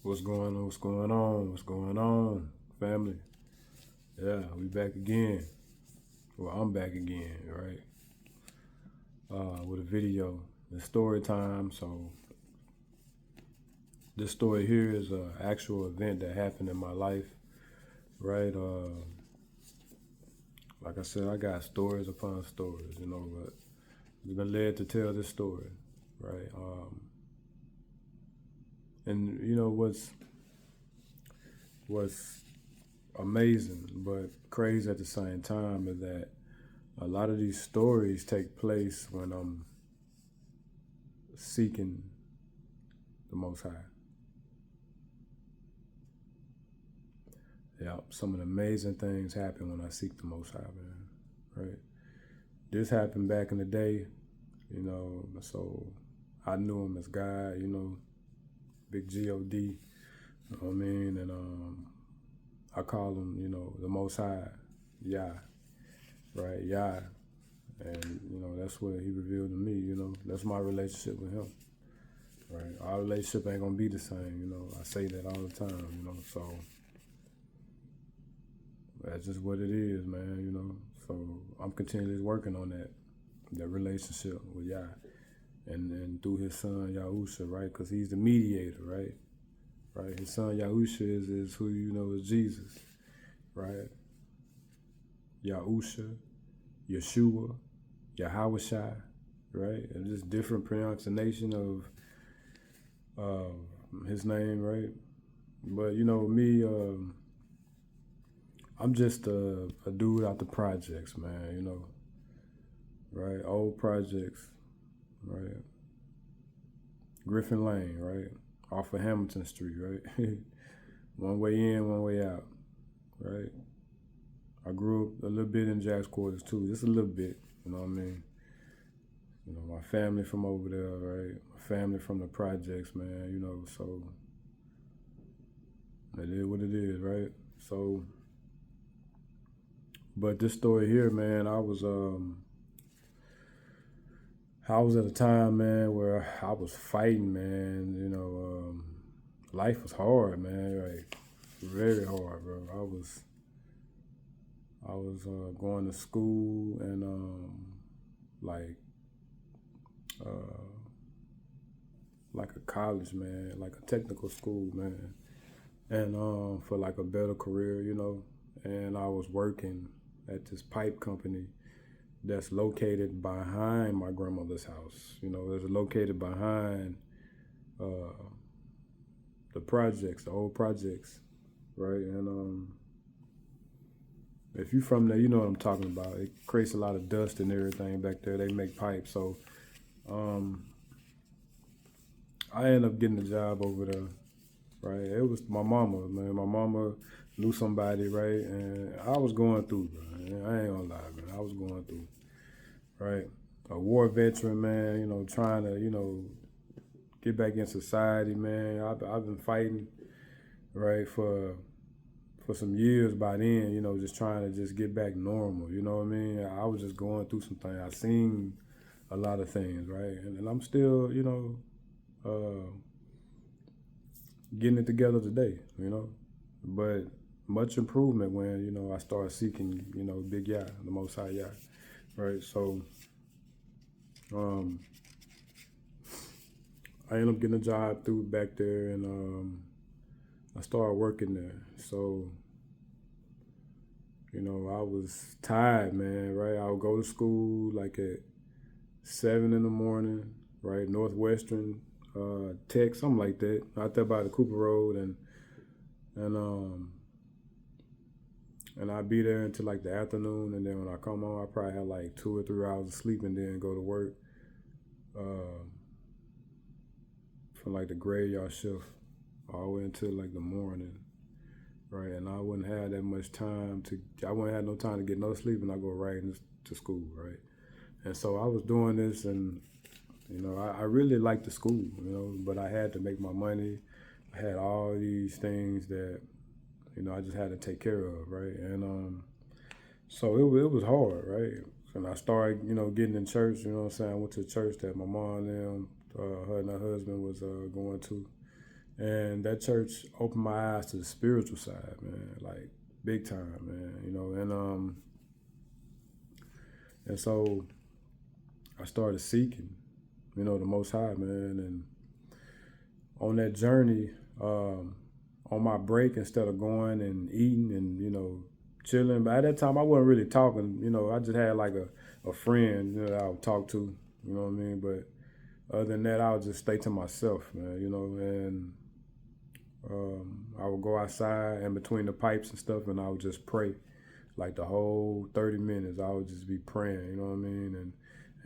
What's going on? What's going on? What's going on, family? Yeah, we back again. Well, I'm back again, right? With a video. It's story time. So this story here is an actual event that happened in my life, right? Like I said, I got stories upon stories, but I've been led to tell this story, right? And what's amazing but crazy at the same time is that a lot of these stories take place when I'm seeking the Most High. Yeah, some of the amazing things happen when I seek the Most High, man. Right? This happened back in the day, so I knew him as God, big God, you know what I mean? And I call him, the Most High, Yah, right? Yah. And, that's what he revealed to me, that's my relationship with him, right? Our relationship ain't gonna be the same, I say that all the time, so that's just what it is, man, so I'm continually working on that relationship with Yah and through his son Yahusha, right? Because he's the mediator, right? Right? His son Yahusha is who you know is Jesus, right? Yahusha, Yeshua, Yahawashai, right? And just different pronunciation of his name, right? But me, I'm just a dude out the projects, man, right? Old projects, right? Griffin Lane, right? Off of Hamilton Street, right? One way in, one way out, right? I grew up a little bit in Jack's Quarters too, just a little bit, you know what I mean? My family from over there, right? My family from the projects, man, so it is what it is, right? So, but this story here, man, I was at a time, man, where I was fighting, man. Life was hard, man. Like very hard, bro. I was going to school and like uh, like a college, man, like a technical school, man, and for like a better career, And I was working at this pipe company that's located behind my grandmother's house. It's located behind uh, the projects, the old projects, right? And if you're from there, you know what I'm talking about. It creates a lot of dust and everything back there. They make pipes, so um, I ended up getting a job over there. Right, it was my mama, man. My mama knew somebody, right, and I was going through, bro. I ain't gonna lie, man. I was going through, right. A war veteran, man. Trying to, get back in society, man. I've been fighting, right, for some years by then, just trying to just get back normal, you know what I mean? I was just going through some things. I seen a lot of things, right? And I'm still, getting it together today, But much improvement when, I started seeking, Big Yah, the Most High Yah, right? So I ended up getting a job through back there and I started working there. So, I was tired, man, right? I would go to school like at 7 in the morning, right? Northwestern Tech, something like that, out there by the Cooper Road, and I'd be there until like the afternoon, and then when I come home, I probably had like 2 or 3 hours of sleep, and then go to work from like the graveyard shift all the way until like the morning, right? And I wouldn't have that much time I wouldn't have no time to get no sleep, and I go right into school, right? And so I was doing this, and I really liked the school, but I had to make my money. I had all these things that I just had to take care of, right? And so it was hard, right? And I started, getting in church, I went to church that my mom and them, her and her husband was going to. And that church opened my eyes to the spiritual side, man, like big time, man, and so I started seeking, the Most High, man, and on that journey, on my break, instead of going and eating and chilling, but at that time I wasn't really talking, I just had like a friend that I would talk to, you know what I mean, but other than that I would just stay to myself, man, and I would go outside in between the pipes and stuff, and I would just pray, like the whole 30 minutes. I would just be praying, you know what I mean,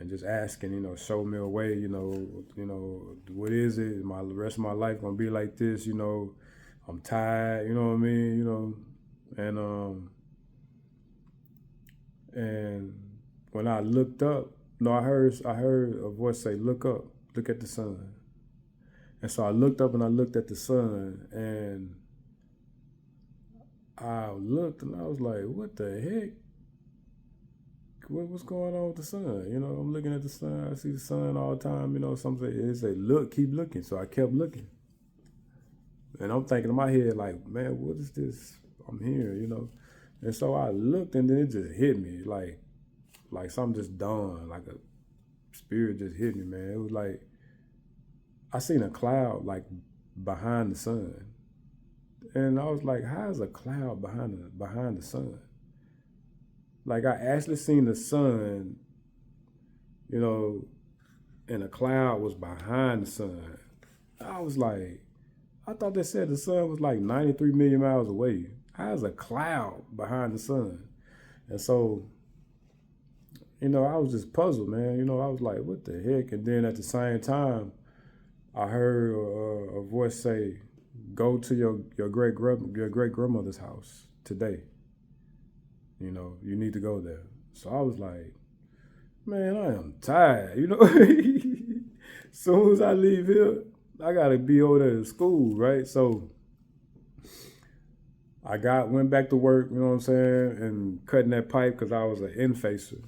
and just asking, show me a way, what is it? My the rest of my life gonna be like this, I'm tired, you know what I mean, and when I looked up, no, I heard a voice say, "Look up, look at the sun." And so I looked up and I looked at the sun, and I looked and I was like, "What the heck? What's going on with the sun?" I'm looking at the sun. I see the sun all the time. Some say, "Look, keep looking." So I kept looking, and I'm thinking in my head like, "Man, what is this? I'm here," And so I looked, and then it just hit me like something just dawned, like a spirit just hit me, man. It was like I seen a cloud like behind the sun, and I was like, "How is a cloud behind the sun?" Like I actually seen the sun, you know, and a cloud was behind the sun. I was like, I thought they said the sun was like 93 million miles away. How is a cloud behind the sun? And so, I was just puzzled, man. I was like, what the heck? And then at the same time, I heard a voice say, "Go to your great grandmother's house today. You need to go there." So I was like, man, I am tired. Soon as I leave here, I gotta be over there to school, right? So I went back to work, you know what I'm saying, and cutting that pipe because I was an in-facer,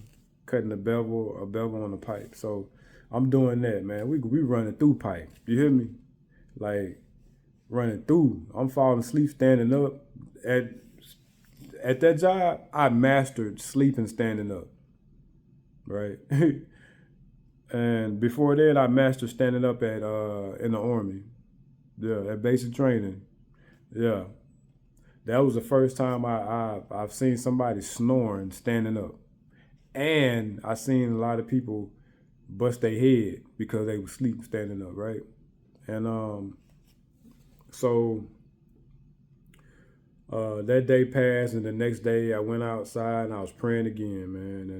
cutting a bevel on the pipe. So I'm doing that, man. We running through pipe. You hear me? Like running through. I'm falling asleep standing up. At that job, I mastered sleeping standing up, right? And before that, I mastered standing up at in the Army, yeah, at basic training, yeah. That was the first time I've seen somebody snoring standing up, and I seen a lot of people bust their head because they were sleep standing up, right? And so that day passed, and the next day I went outside and I was praying again, man,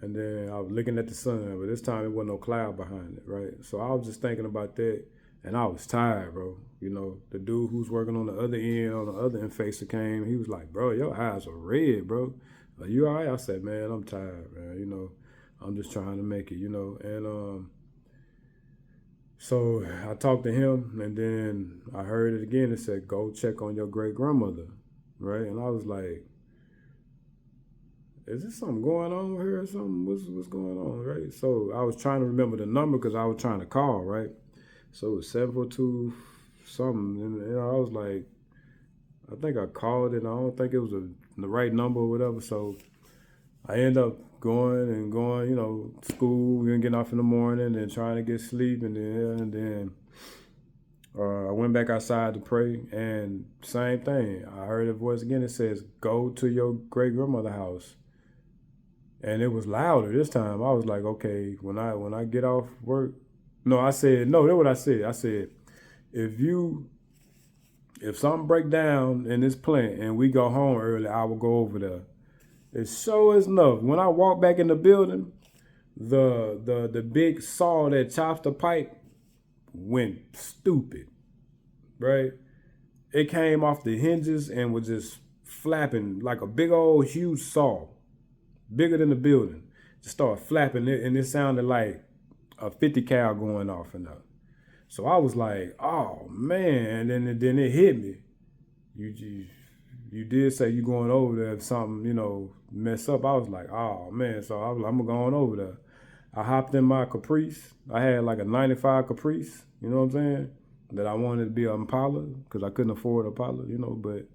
and then I was looking at the sun, but this time it wasn't no cloud behind it, right? So I was just thinking about that, and I was tired, bro. The dude who's working on the other end, on the other end facer came. He was like, "Bro, your eyes are red, bro. Are you all right?" I said, "Man, I'm tired, man. I'm just trying to make it, And so I talked to him, and then I heard it again. It said, "Go check on your great grandmother," right? And I was like, "Is there something going on with her or something? What's going on, right?" So I was trying to remember the number because I was trying to call, right? So it was 742 something, and I was like, I think I called it, and I don't think it was the right number or whatever. So I end up going and going, school, and getting off in the morning and trying to get sleep, and then I went back outside to pray, and same thing. I heard a voice again. It says, "Go to your great grandmother's house," and it was louder this time. I was like, okay, when I get off work, no, I said no. That's what I said. I said, if something break down in this plant and we go home early, I will go over there. It's sure as enough. When I walk back in the building, the big saw that chops the pipe went stupid, right? It came off the hinges and was just flapping like a big old huge saw, bigger than the building. Just started flapping it, and it sounded like a 50 cal going off in there. So I was like, oh man, and then it hit me. You did say you going over there if something, mess up. I was like, oh man, so I'm going over there. I hopped in my Caprice. I had like a 95 Caprice, you know what I'm saying? that I wanted to be an Impala because I couldn't afford an Impala, you know. But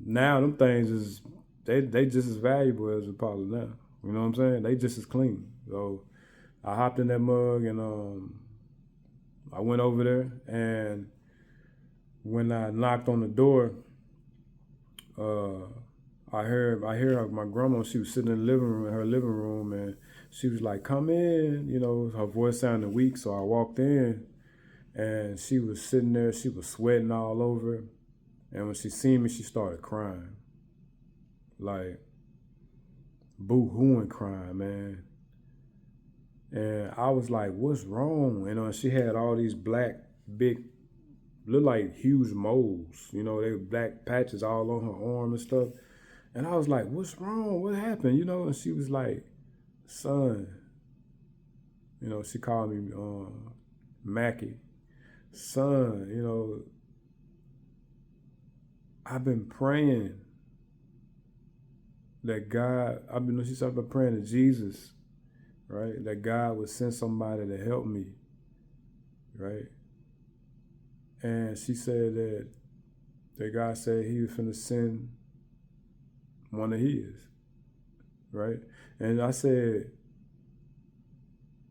now them things is they just as valuable as Impala now. You know what I'm saying? They just as clean. So I hopped in that mug and I went over there, and when I knocked on the door, uh, I heard my grandma. She was sitting in the her living room, and she was like, "Come in." You know, her voice sounded weak, so I walked in, and she was sitting there. She was sweating all over, and when she seen me, she started crying, like boo-hooing, crying, man. And I was like, "What's wrong?" And she had all these black, big, look like huge moles. You know, they were black patches all on her arm and stuff. And I was like, "What's wrong? What happened?" You know, and she was like, "Son," you know, she called me Mackie. "Son, you know, I've been praying that God, she said, I've been praying to Jesus, right? That God would send somebody to help me, right?" And she said that God said he was finna send one of his, right? And I said,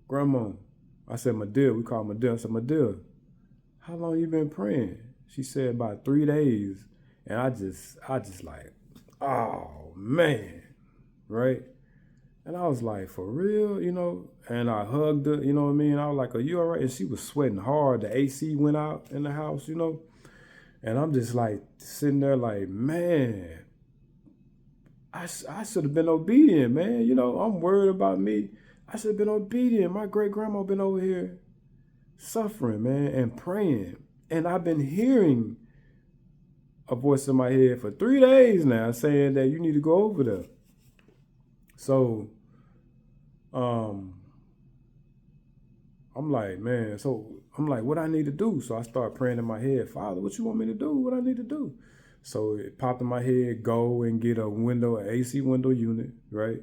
"Grandma," I said, "Madea," we call Madea. I said, "Madea, how long you been praying?" She said, "About 3 days." And I just like, oh man, right? And I was like, "For real?" You know? And I hugged her, you know what I mean? I was like, "Are you all right?" And she was sweating hard. The AC went out in the house, you know? And I'm just like sitting there like, man, I should have been obedient, man. You know, I'm worried about me. I should have been obedient. My great grandma been over here suffering, man, and praying. And I've been hearing a voice in my head for 3 days now saying that you need to go over there. So I'm like, man, what I need to do? So I start praying in my head, "Father, what you want me to do? What I need to do?" So it popped in my head, go and get an AC window unit, right?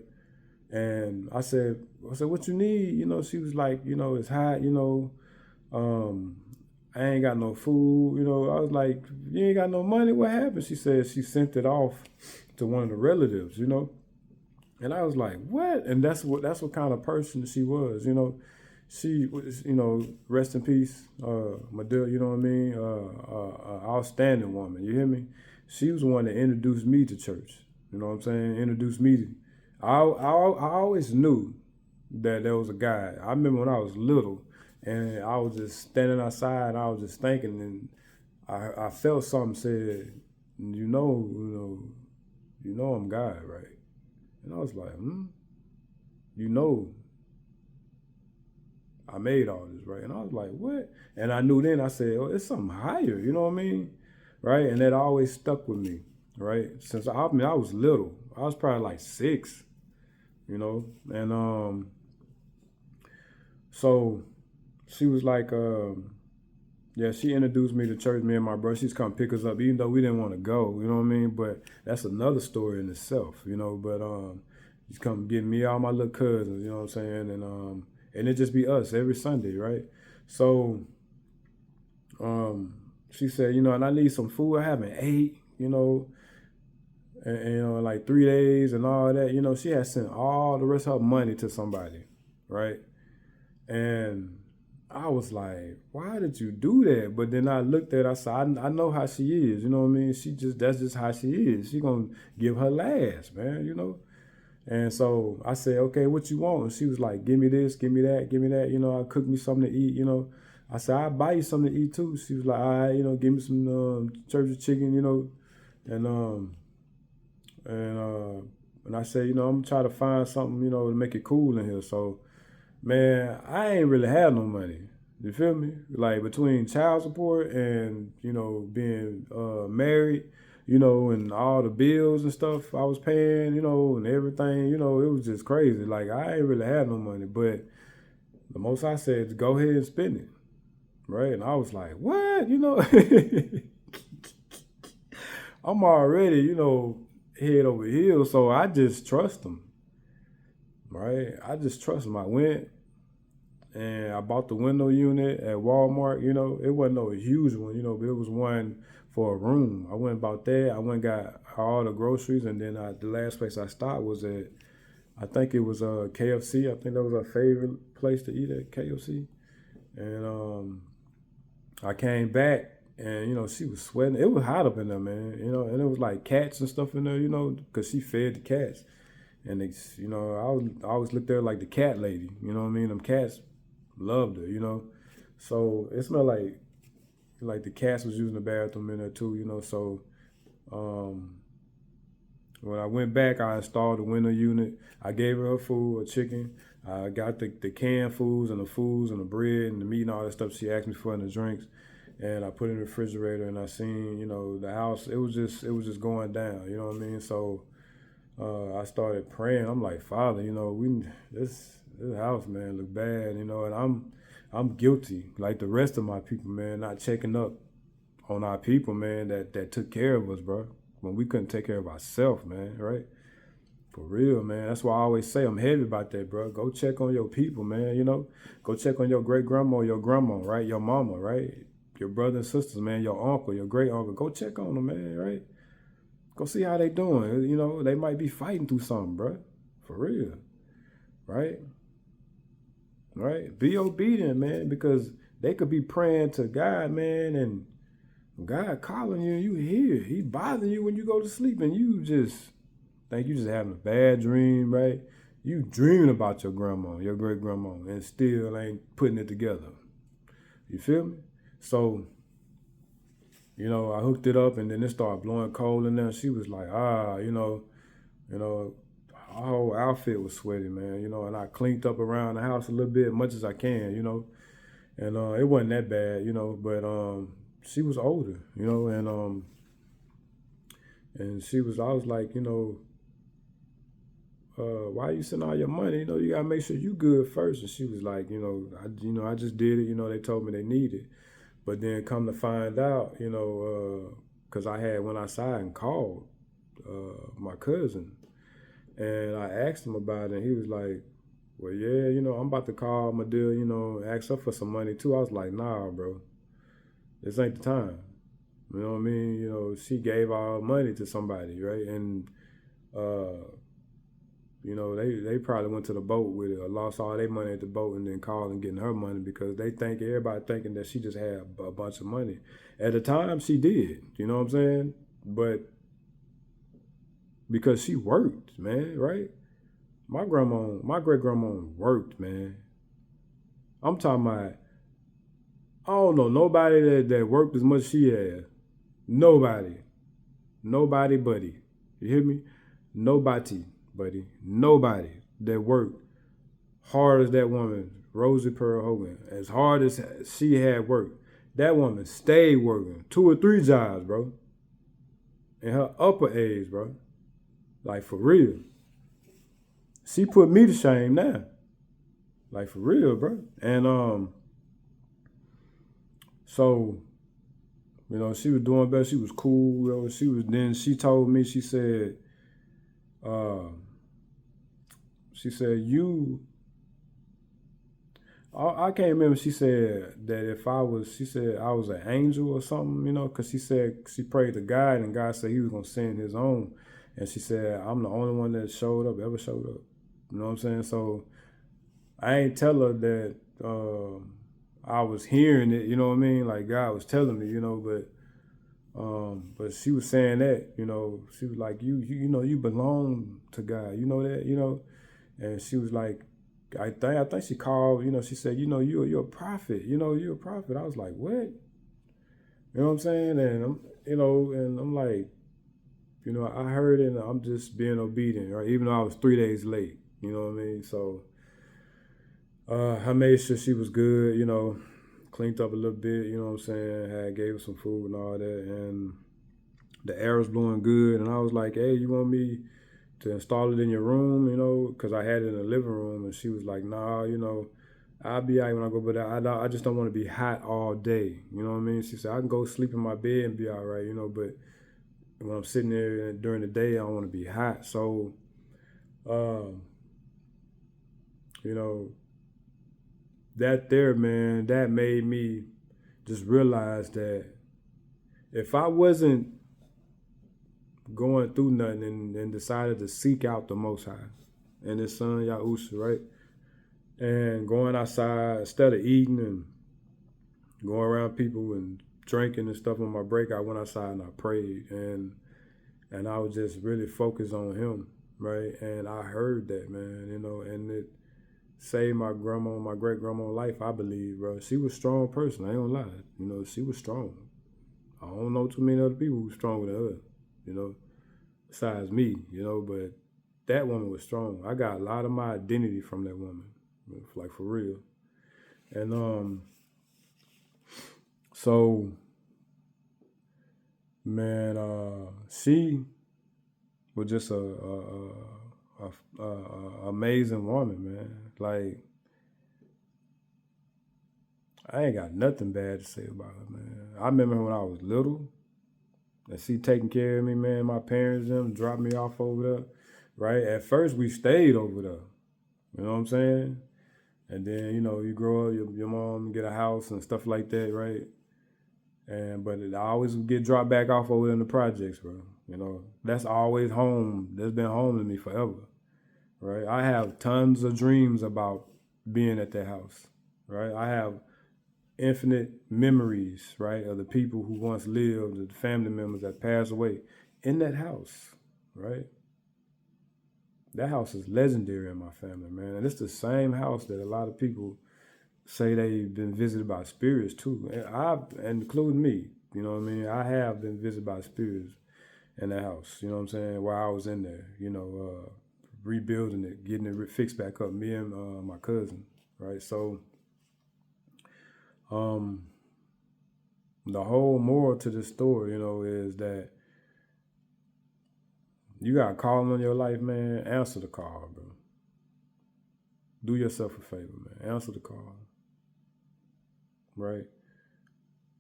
And I said, "What you need?" You know, she was like, "You know, it's hot, you know, I ain't got no food." You know, I was like, "You ain't got no money? What happened?" She said she sent it off to one of the relatives, you know. And I was like, "What?" And that's what kind of person she was, you know. She was, you know, rest in peace, Madea, you know what I mean? Outstanding woman, you hear me? She was the one that introduced me to church, you know what I'm saying? Introduced me to, I always knew that there was a guy. I remember when I was little and I was just standing outside and I was just thinking, and I felt something said, you know I'm God, right? And I was like, you know, I made all this, right? And I was like, what? And I knew then, I said, oh, it's something higher, you know what I mean? Right? And that always stuck with me, right? Since I was little. I was probably like 6, you know? And so she was like, yeah, she introduced me to church, me and my brother. She's come pick us up, even though we didn't want to go, you know what I mean? But that's another story in itself, you know? But she's come get me, all my little cousins, you know what I'm saying? And it just be us every Sunday, right? So she said, you know, and I need some food. I haven't ate, you know, and you know, like 3 days and all that. You know, she had sent all the rest of her money to somebody, right? And I was like, why did you do that? But then I looked at her, I said, I know how she is, you know what I mean? That's just how she is. She gonna give her last, man, you know? And so I said, okay, what you want? And she was like, give me this, give me that, give me that. You know, I'll cook me something to eat, you know. I said, I'll buy you something to eat too. She was like, all right, you know, give me some church chicken, you know. And I said, you know, I'm gonna try to find something, you know, to make it cool in here. So, man, I ain't really had no money. You feel me? Like between child support and, you know, being married, you know, and all the bills and stuff I was paying, you know, and everything, you know, it was just crazy. Like I ain't really had no money, but the most I said is go ahead and spend it, right? And I was like, what? You know, I'm already, you know, head over heels, so I just trust them, right? I just trust them. I went and I bought the window unit at Walmart. You know, it wasn't no huge one, you know, but it was one for a room. I went and bought that. I went and got all the groceries, and then the last place I stopped was at, I think it was KFC. I think that was our favorite place to eat at, KFC. And I came back, and you know, she was sweating. It was hot up in there, man. You know, and it was like cats and stuff in there, you know, because she fed the cats. And they, you know, I always looked there like the cat lady. You know what I mean? Them cats loved her, you know. So it smelled like the cats was using the bathroom in there too, you know. So um, when I went back, I installed the window unit. I gave her food, a chicken. I got the canned foods and the foods and the bread and the meat and all that stuff she asked me for and the drinks. And I put it in the refrigerator, and I seen, you know, the house. It was just going down. You know what I mean? So I started praying. I'm like, Father, you know, this house, man, look bad, you know, and I'm guilty, like the rest of my people, man, not checking up on our people, man, that took care of us, bro, when we couldn't take care of ourselves, man, right? For real, man. That's why I always say I'm heavy about that, bro. Go check on your people, man, you know. Go check on your great grandma, your grandma, right? Your mama, right? Your brothers and sisters, man, your uncle, your great uncle. Go check on them, man, right? Go see how they doing. You know, they might be fighting through something, bro. For real, right? Right? Be obedient, man, because they could be praying to God, man, and God calling you, and you hear. He bothering you when you go to sleep, and you just think you just having a bad dream, right? You dreaming about your grandma, your great grandma, and still ain't putting it together. You feel me? So, you know, I hooked it up, and then it started blowing cold in there. She was like, you know, our whole outfit was sweaty, man, you know, and I cleaned up around the house a little bit, as much as I can, you know, and it wasn't that bad, you know, but she was older, you know, and I was like, you know, why you sending all your money? You know, you gotta make sure you good first. And she was like, I just did it. You know, they told me they needed, but then come to find out, you know, because I had went outside and called my cousin, and I asked him about it, and he was like, well, yeah, you know, I'm about to call my deal, you know, ask her for some money too. I was like, nah, bro, this ain't the time. You know what I mean? You know, she gave all money to somebody, right? And you know, they probably went to the boat with it or lost all their money at the boat and then called and getting her money because they think everybody thinking that she just had a bunch of money. At the time, she did. You know what I'm saying? But because she worked, man, right? My great grandma worked, man. I'm talking about, I don't know nobody that worked as much as she had. Nobody. Nobody, buddy. You hear me? Nobody, buddy. Nobody that worked hard as that woman, Rosie Pearl Hogan, as hard as she had worked. That woman stayed working 2 or 3 jobs, bro. In her upper age, bro. Like, for real. She put me to shame now. Like, for real, bro. And so, you know, she was doing better. She was cool. You know, she told me, she said, I can't remember. She said that she said I was an angel or something, you know, because she said she prayed to God and God said he was going to send his own. And she said, I'm the only one that ever showed up. You know what I'm saying? So I ain't tell her that I was hearing it, you know what I mean? Like God was telling me, you know, but she was saying that, you know, she was like, you know, you belong to God, you know that, you know? And she was like, I think she called, you know, she said, you know, you're a prophet, you know, you're a prophet. I was like, what? You know what I'm saying? And I'm like, you know, I heard it and I'm just being obedient, right? Even though I was 3 days late, you know what I mean? So I made sure she was good, you know, cleaned up a little bit, you know what I'm saying? Gave her some food and all that. And the air was blowing good. And I was like, hey, you want me to install it in your room, you know, because I had it in the living room. And she was like, nah, you know, I'll be all right when I go, but I just don't want to be hot all day. You know what I mean? She said, I can go sleep in my bed and be all right, you know, but when I'm sitting there during the day, I don't want to be hot. So, you know, that there, man, that made me just realize that if I wasn't going through nothing and decided to seek out the Most High and His Son Yahusha, right, and going outside instead of eating and going around people and drinking and stuff on my break, I went outside and I prayed and I was just really focused on Him, right? And I heard that, man, and it saved my grandma, my great grandma's life, I believe, bro. She was a strong person. I ain't gonna lie. She was strong. I don't know too many other people who were stronger than her, besides me, but that woman was strong. I got a lot of my identity from that woman, like for real. And so, man, she was just a amazing woman, man. Like, I ain't got nothing bad to say about her, man. I remember when I was little, and she taking care of me, man. My parents, them, dropped me off over there, right? At first, we stayed over there. You know what I'm saying? And then, you grow up, your mom get a house and stuff like that, right? But I always get dropped back off over in the projects, bro. That's always home. That's been home to me forever, right? I have tons of dreams about being at that house, right? I have infinite memories, right, of the people who once lived, the family members that passed away in that house, right? That house is legendary in my family, man. And it's the same house that a lot of people say they've been visited by spirits too. And including me, you know what I mean? I have been visited by spirits in that house, you know what I'm saying? While I was in there, rebuilding it, getting it fixed back up, me and my cousin, right? So, the whole moral to this story, is that you got a call on your life, man. Answer the call, bro. Do yourself a favor, man. Answer the call. Right?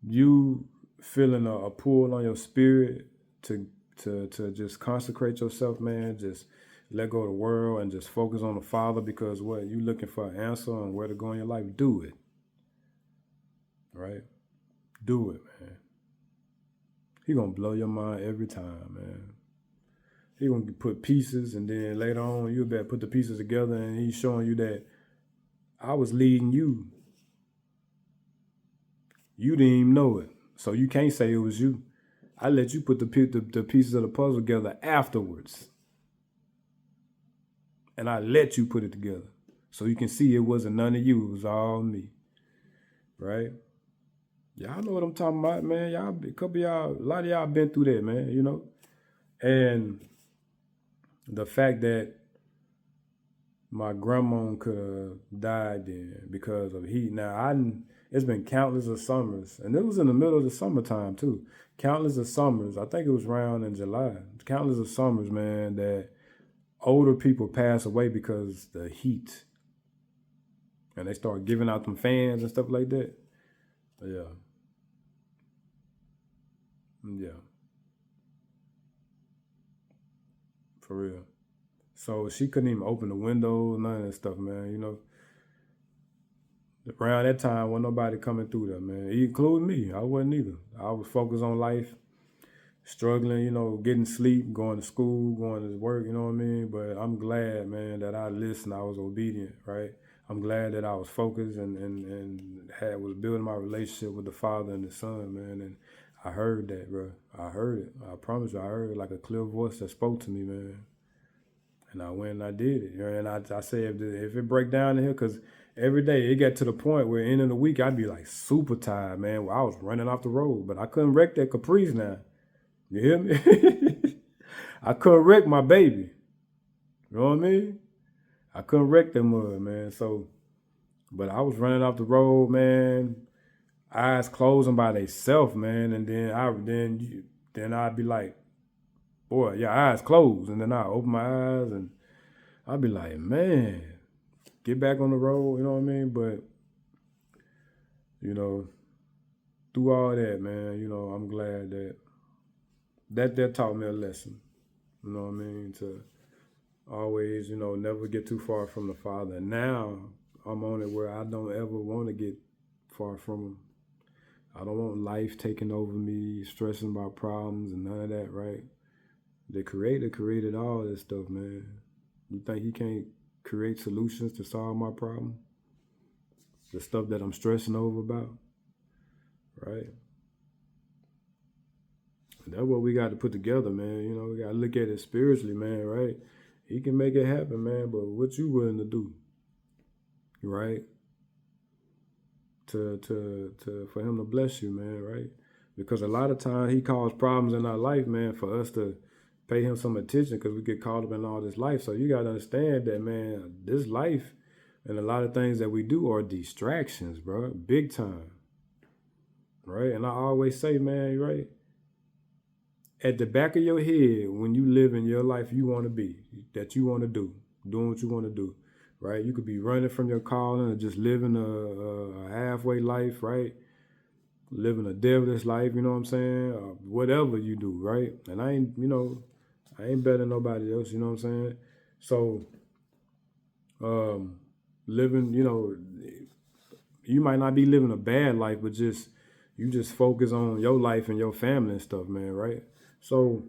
You feeling a pull on your spirit to just consecrate yourself, man. Just let go of the world and just focus on the Father, because what you looking for an answer on where to go in your life, do it. Right? Do it, man. He gonna blow your mind every time, man. He gonna put pieces, and then later on you better put the pieces together, and he's showing you that I was leading you. You didn't even know it, so you can't say it was you. I let you put the pieces of the puzzle together afterwards, and I let you put it together, so you can see it wasn't none of you. It was all me, right? Y'all know what I'm talking about, man. A lot of y'all been through that, man. And the fact that my grandma could have died then because of heat. Now, it's been countless of summers, and it was in the middle of the summertime too. Countless of summers. I think it was around in July. Countless of summers, man, that older people pass away because the heat, and they start giving out them fans and stuff like that. Yeah. For real. So she couldn't even open the window, none of that stuff, man. Around that time, wasn't nobody coming through there, man. Including me. I wasn't either. I was focused on life, struggling, getting sleep, going to school, going to work, you know what I mean? But I'm glad, man, that I listened. I was obedient, right? I'm glad that I was focused and was building my relationship with the Father and the Son, man. And I heard that, bro. I heard it. I promise you, I heard it like a clear voice that spoke to me, man. And I went and I did it. And I said, if it break down in here, because every day it got to the point where end of the week, I'd be like super tired, man. Where I was running off the road, but I couldn't wreck that Caprice now. You hear me? I couldn't wreck my baby. You know what I mean? I couldn't wreck that mud, man. So, but I was running off the road, man. Eyes closing by themselves, man. And then I'd be like, boy, your eyes closed. And then I open my eyes and I'd be like, man, get back on the road, you know what I mean? But, through all that, man, I'm glad that taught me a lesson. You know what I mean? To always, never get too far from the Father. And now, I'm on it where I don't ever want to get far from him. I don't want life taking over me, stressing about problems and none of that, right? The creator created all this stuff, man. You think he can't create solutions to solve my problem? The stuff that I'm stressing over about, right? And that's what we got to put together, man. You know, we got to look at it spiritually, man, right? He can make it happen, man, but what you willing to do, right? For him to bless you, man, right? Because a lot of times he causes problems in our life, man, for us to pay him some attention because we get caught up in all this life. So you got to understand that, man, this life and a lot of things that we do are distractions, bro, big time, right? And I always say, man, right, at the back of your head, when you live in your life you want to be, that you want to do, doing what you want to do, right? You could be running from your calling or just living a halfway life, right? Living a devilish life, you know what I'm saying? Whatever you do, right? And I ain't better than nobody else, you know what I'm saying? So, living, you might not be living a bad life, but you just focus on your life and your family and stuff, man, right? So,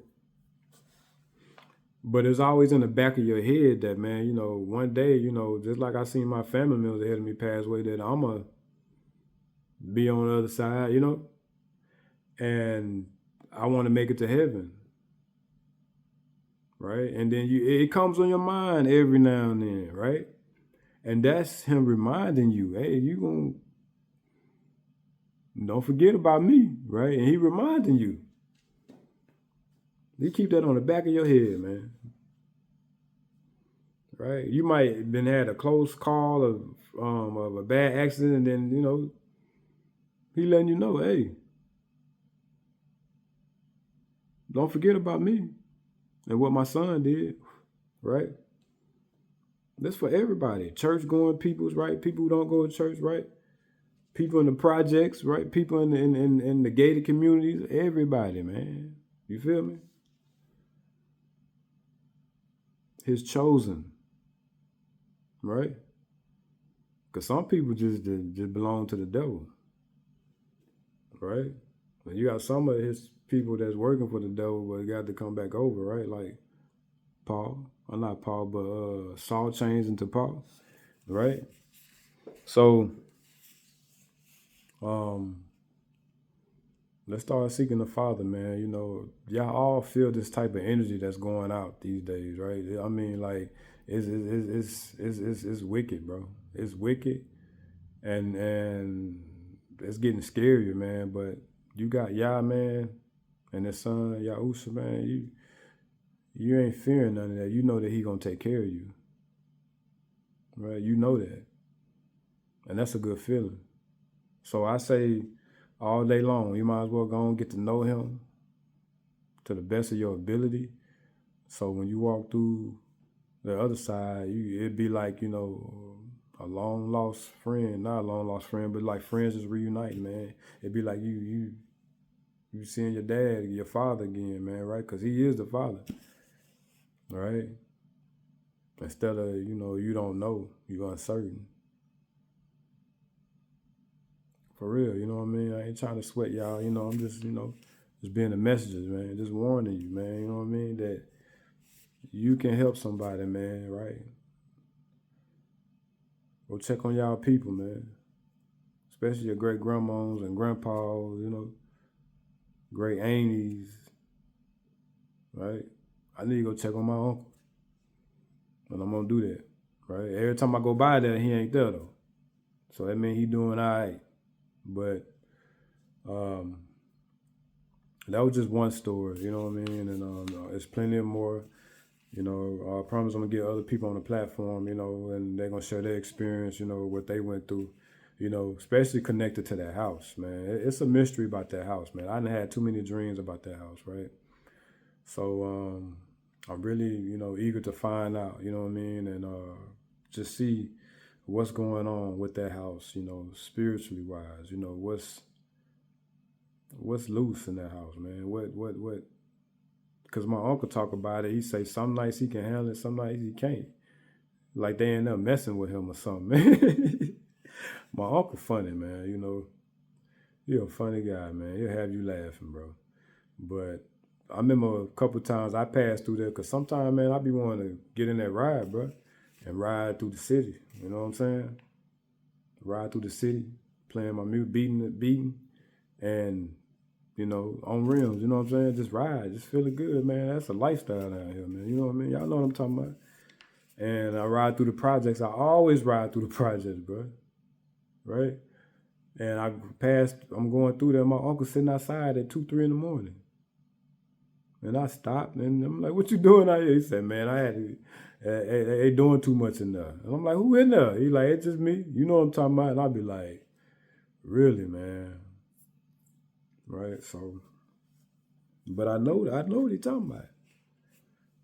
but it's always in the back of your head that, man, one day, just like I seen my family members ahead of me pass away, that I'm going to be on the other side, and I want to make it to heaven, right? And then it comes on your mind every now and then, right? And that's him reminding you, hey, don't forget about me, right? And he reminding you. You keep that on the back of your head, man. Right? You might have had a close call of a bad accident, and then, he letting you know, hey, don't forget about me and what my son did, right? That's for everybody. Church going peoples, right? People who don't go to church, right? People in the projects, right? People in the gated communities, everybody, man. You feel me? His chosen, right? Because some people just belong to the devil, right? And you got some of his people that's working for the devil, but got to come back over, right? Like Paul, or not Paul, but Saul changed into Paul, right? So, let's start seeking the Father, man. Y'all all feel this type of energy that's going out these days, right? I mean, like, it's wicked, bro. It's wicked, and it's getting scarier, man. But you got Yah, man, and his son Yahusha, man. You ain't fearing none of that. You know that he gonna take care of you, right? You know that, and that's a good feeling. So I say, all day long, you might as well go and get to know him to the best of your ability. So when you walk through the other side, it'd be like, a long lost friend, not a long lost friend, but like friends just reuniting, man. It'd be like you seeing your dad, your father again, man, right? Because he is the father, right? Instead of, you don't know, you're uncertain. For real, you know what I mean? I ain't trying to sweat y'all, I'm just, just being the messages, man. Just warning you, man, you know what I mean? That you can help somebody, man, right? Go check on y'all people, man. Especially your great grandmas and grandpas, great aunties, right? I need to go check on my uncle. And I'm gonna do that, right? Every time I go by there, he ain't there though. So that means he doing all right. But that was just one story, you know what I mean? And there's plenty of more. I promise I'm gonna get other people on the platform, and they're gonna share their experience, what they went through, especially connected to that house, man. It's a mystery about that house, man. I done had too many dreams about that house, right? So I'm really, eager to find out, you know what I mean, and just see what's going on with that house, spiritually wise, what's loose in that house, man. What? Because my uncle talk about it. He say some nights he can handle it, some nights he can't. like they end up messing with him or something, man. My uncle funny, man. You know, he a funny guy, man. He'll have you laughing, bro. But I remember a couple times I passed through there because sometimes, man, I be wanting to get in that ride, bro, and ride through the city. You know what I'm saying? Ride through the city, playing my music, beating, and on rims. You know what I'm saying? Just ride, just feeling good, man. That's a lifestyle down here, man. You know what I mean? Y'all know what I'm talking about. And I ride through the projects. I always ride through the projects, bro. Right? And I'm going through there. My uncle sitting outside at 2, 3 in the morning. And I stopped and I'm like, what you doing out here? He said, man, I had to, they doing too much in there. And I'm like, who in there? He like, it's just me. You know what I'm talking about? And I'll be like, really, man? Right? So, but I know what he's talking about.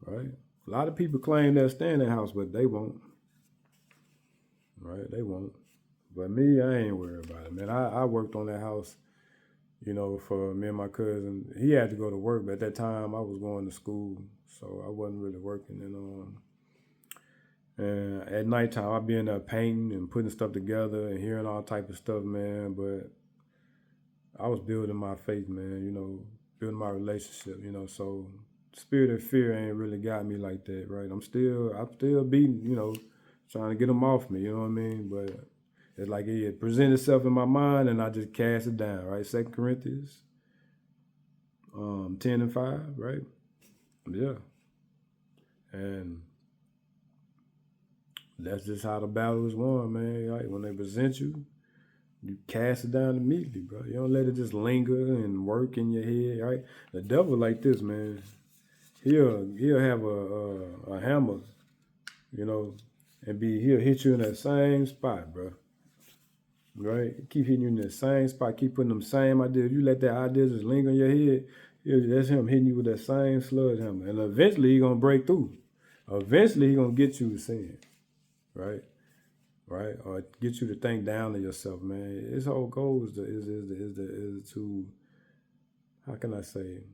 Right? A lot of people claim they'll stay in that house, but they won't. Right? They won't. But me, I ain't worried about it, man. I worked on that house, for me and my cousin. He had to go to work, but at that time I was going to school, so I wasn't really working. And at nighttime I'd be in there painting and putting stuff together and hearing all type of stuff, man. But I was building my faith, man, building my relationship, so spirit of fear ain't really got me like that, right? I'm still beating, trying to get them off me, you know what I mean? But it's like it presents itself in my mind and I just cast it down, right? 2 Corinthians 10:5, right? Yeah. And that's just how the battle is won, man. Right? When they present you, you cast it down immediately, bro. You don't let it just linger and work in your head, right? The devil like this, man. He'll have a hammer, and he'll hit you in that same spot, bro. Right? Keep hitting you in the same spot, keep putting them same ideas. If you let that idea just linger in your head, that's him hitting you with that same sludge hammer. And eventually he's gonna break through. Eventually he's gonna get you to sin. Right? Right? Or get you to think down to yourself, man. His whole goal is to how can I say,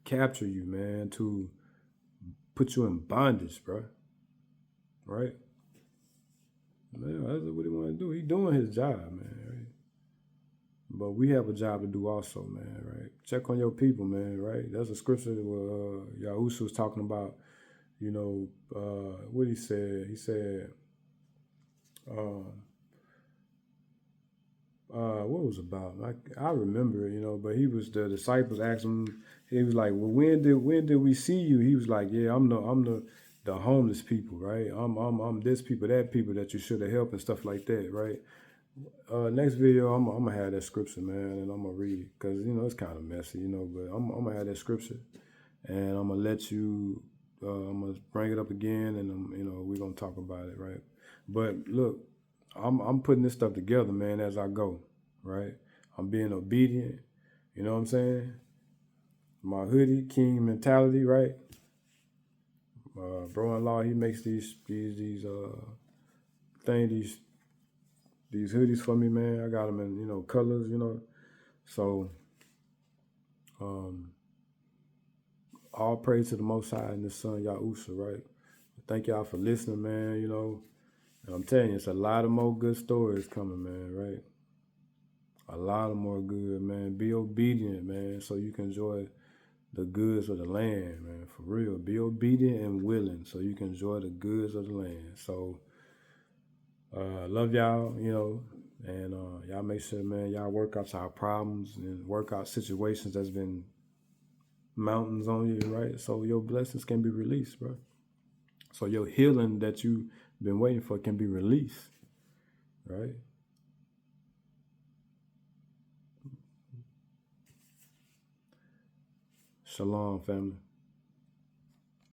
capture you, man, to put you in bondage, bro. Right? Man, that's what he want to do. He doing his job, man. Right? But we have a job to do also, man. Right? Check on your people, man. Right? That's a scripture where Yahushua was talking about. What he said. He said, what was it about? I remember, but the disciples asked him. He was like, well, when did we see you? He was like, yeah, I'm the homeless people, right? I'm this people, that people that you should have helped and stuff like that, right? Next video, I'm gonna have that scripture, man, and I'm gonna read it because it's kind of messy, but I'm gonna have that scripture, and I'm gonna let you. I'm gonna bring it up again, and we're gonna talk about it, right? But look, I'm putting this stuff together, man, as I go, right? I'm being obedient. You know what I'm saying? My hoodie, king mentality, right? Bro-in-law, he makes these hoodies for me, man. I got them in colors, So, all praise to the Most High and His Son Yahushua, right? Thank y'all for listening, man. And I'm telling you, it's a lot of more good stories coming, man. Right? A lot of more good, man. Be obedient, man, so you can enjoy the goods of the land, man. For real, be obedient and willing so you can enjoy the goods of the land. So, love y'all, and y'all make sure, man, y'all work out our problems and work out situations that's been mountains on you, right? So your blessings can be released, bro. So your healing that you've been waiting for can be released, right? Shalom, family.